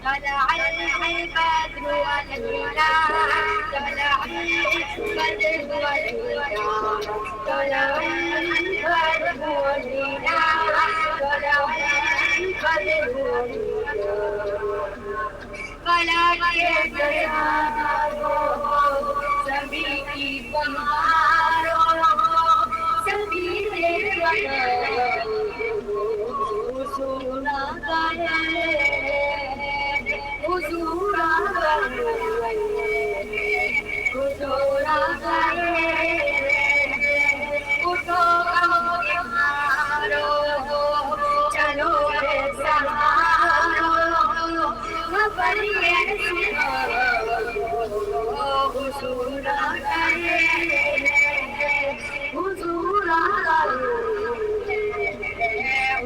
طلع البدر علينا طلع البدر علينا طلع البدر علينا طلع البدر علينا فلك सभी की बहारो सभी से हुजूरा गए हुजूरा गए हुजूरा गए उठो हमारो चलो रे सहारो खबर ये हुजूरा गए हुजूरा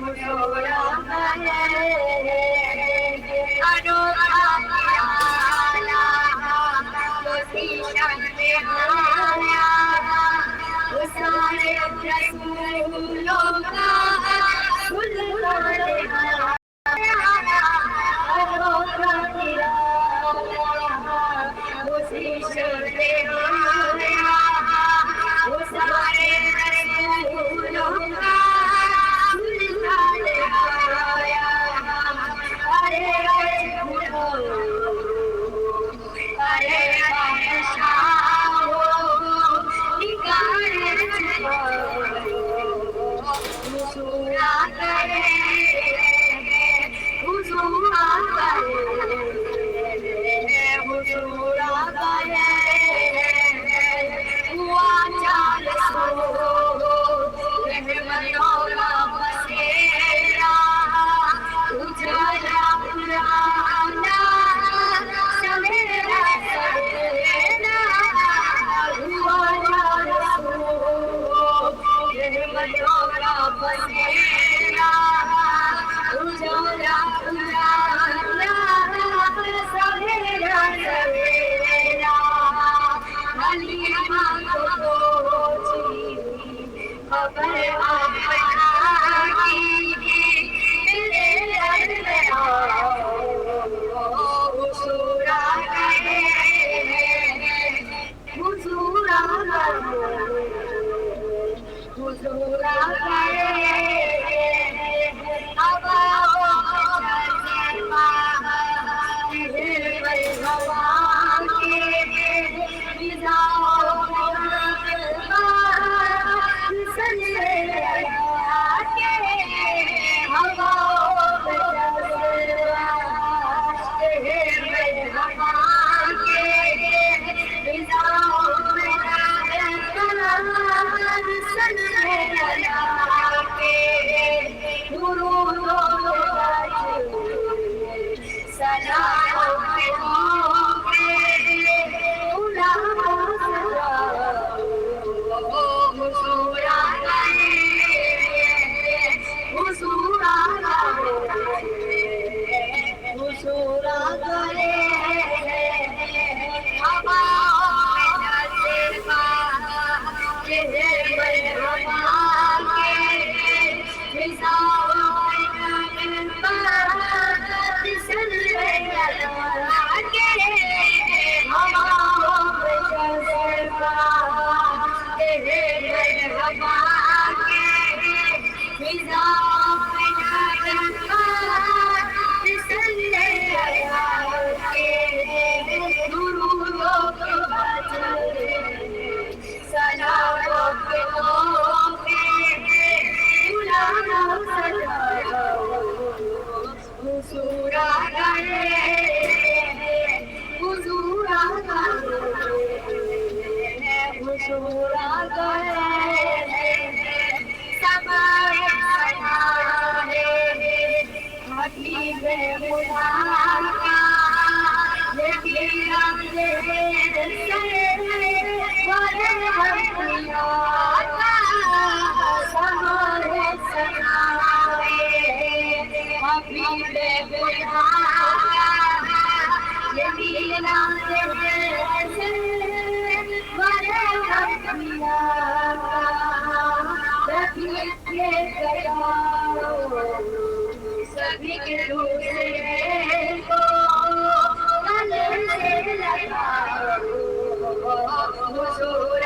हुजूरा गए अनोखा आया पोजीशन में आया वो सारे रसूलों का सुल्तान अनोखा पोजीशन में आया वो सारे रसूलों का सुल्तान आया अरे अरे बादशाह निगाहे हुजूरा करे हुजूरा करे हुजूरा करे हुआ चाल सो रहमतों का बसेरा उजाला पुराना सवेरा सवेरा हुआ चाल सो रहमतों का बसेरा उजाला पुराना सवेरा सवेरा हलीमा को पहुंची खबर आपका की मेरे दर में आओ हुजूरा गए हुजूरा गए हुजूरा गए अब आओ जलवा दिल पर हवा के विदाओ सजने के हवाओं में जलवा हवा के विदाओ में सजने के दुरूदों सलामों के हुजूरा गए हुजूरा गए हुजूरा गए हवाओं में जलवा चेहरे पर हवा के फिजाओं में जलवा फिसलने लगा के हवाओं में जलवा चेहरे पर हवा के फिजाओं में जलवा फिसलने लगा के दुरूदों के बजरे सलामों के तोहफे बुलाना सजाओ हुजूरा गए हुजूरा गए हुजूरा गए समाए सजाए हकीम खुदा का लेकिन समाए सजाए हकीम खुदा एक दूसरे को गले से लगाओ, हुजूर